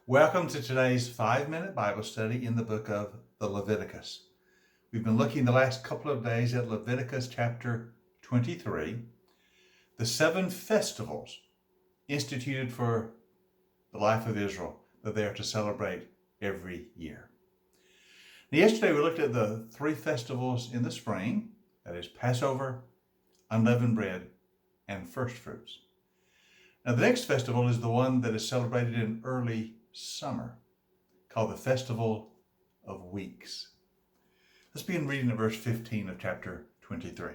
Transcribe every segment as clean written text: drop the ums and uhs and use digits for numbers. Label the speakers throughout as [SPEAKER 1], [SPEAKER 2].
[SPEAKER 1] Welcome to today's 5-minute Bible study in the book of the Leviticus. We've been looking the last couple of days at Leviticus chapter 23, the 7 festivals instituted for the life of Israel that they are to celebrate every year. Now, yesterday we looked at the 3 festivals in the spring, that is Passover, unleavened bread, and first fruits. Now the next festival is the one that is celebrated in early summer, called the Festival of Weeks. Let's begin reading at verse 15 of chapter 23.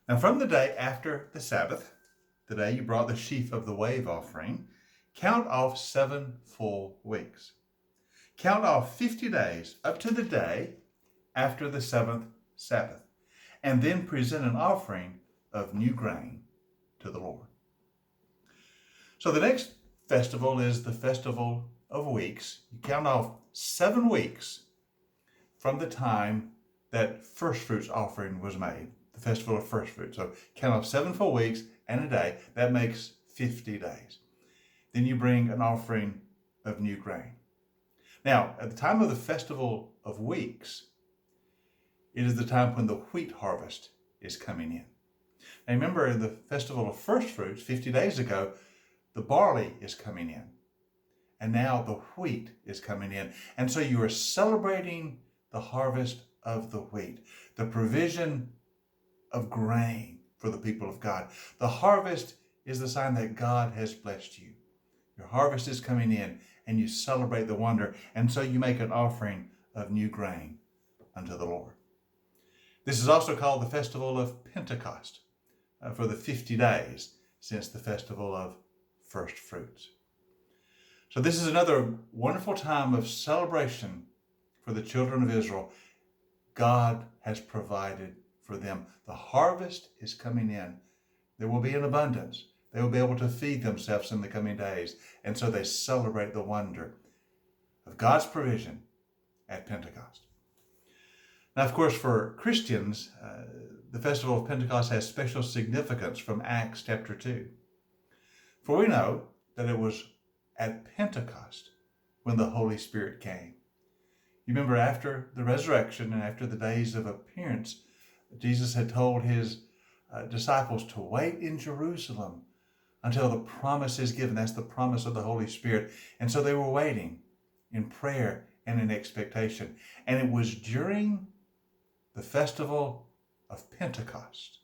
[SPEAKER 1] Now from the day after the Sabbath, the day you brought the sheaf of the wave offering, count off 7 full weeks. Count off 50 days up to the day after the 7th Sabbath, and then present an offering of new grain to the Lord. So the next festival is the Festival of Weeks. You count off 7 weeks from the time that first fruits offering was made, the Festival of First Fruits. So count off 7 full weeks and a day. That makes 50 days. Then you bring an offering of new grain. Now, at the time of the Festival of Weeks, it is the time when the wheat harvest is coming in. Now remember, in the Festival of First Fruits, 50 days ago, the barley is coming in, and now the wheat is coming in. And so you are celebrating the harvest of the wheat, the provision of grain for the people of God. The harvest is the sign that God has blessed you. Your harvest is coming in, and you celebrate the wonder, and so you make an offering of new grain unto the Lord. This is also called the Festival of Pentecost, for the 50 days since the Festival of First Fruits. So this is another wonderful time of celebration for the children of Israel. God has provided for them. The harvest is coming in. There will be an abundance. They will be able to feed themselves in the coming days. And so they celebrate the wonder of God's provision at Pentecost. Now, of course, for Christians, the Festival of Pentecost has special significance from Acts chapter 2. For we know that it was at Pentecost when the Holy Spirit came. You remember, after the resurrection and after the days of appearance, Jesus had told his disciples to wait in Jerusalem until the promise is given. That's the promise of the Holy Spirit. And so they were waiting in prayer and in expectation. And it was during the Festival of Pentecost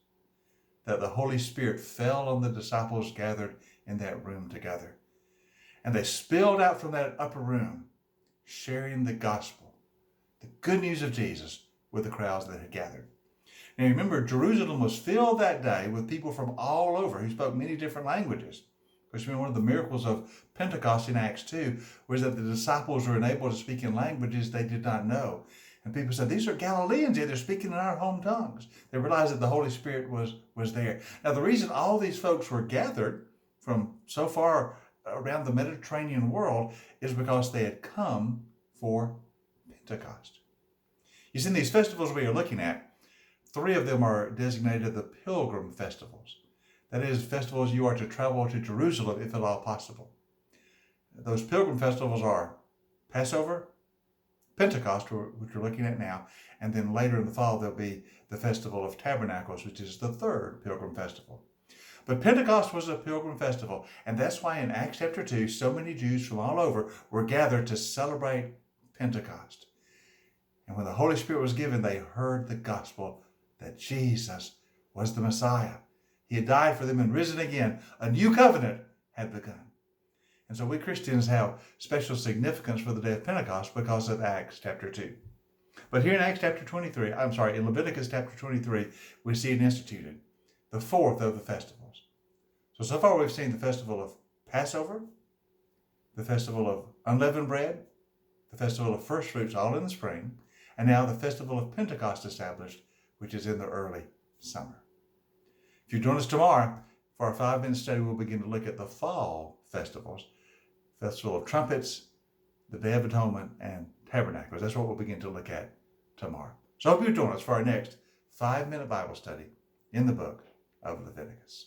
[SPEAKER 1] that the Holy Spirit fell on the disciples gathered in that room together. And they spilled out from that upper room, sharing the gospel, the good news of Jesus, with the crowds that had gathered. Now remember, Jerusalem was filled that day with people from all over who spoke many different languages. Because one of the miracles of Pentecost in Acts 2 was that the disciples were enabled to speak in languages they did not know. And people said, these are Galileans here. They're speaking in our home tongues. They realized that the Holy Spirit was there. Now, the reason all these folks were gathered from so far around the Mediterranean world is because they had come for Pentecost. You see, in these festivals we are looking at, 3 of them are designated the pilgrim festivals. That is, festivals you are to travel to Jerusalem if at all possible. Those pilgrim festivals are Passover, Pentecost, which we're looking at now, and then later in the fall there'll be the Festival of Tabernacles, which is the 3rd pilgrim festival. But Pentecost was a pilgrim festival, and that's why in Acts chapter 2, so many Jews from all over were gathered to celebrate Pentecost. And when the Holy Spirit was given, they heard the gospel that Jesus was the Messiah. He had died for them and risen again. A new covenant had begun. And so we Christians have special significance for the day of Pentecost because of Acts chapter 2. But here in in Leviticus chapter 23, we see it instituted, the 4th of the festivals. So far we've seen the Festival of Passover, the Festival of Unleavened Bread, the Festival of First Fruits, all in the spring, and now the Festival of Pentecost established, which is in the early summer. If you join us tomorrow for our 5-minute study, we'll begin to look at the fall festivals, Festival of Trumpets, the Day of Atonement, and Tabernacles. That's what we'll begin to look at tomorrow. So I hope you join us for our next 5-minute Bible study in the book of Leviticus.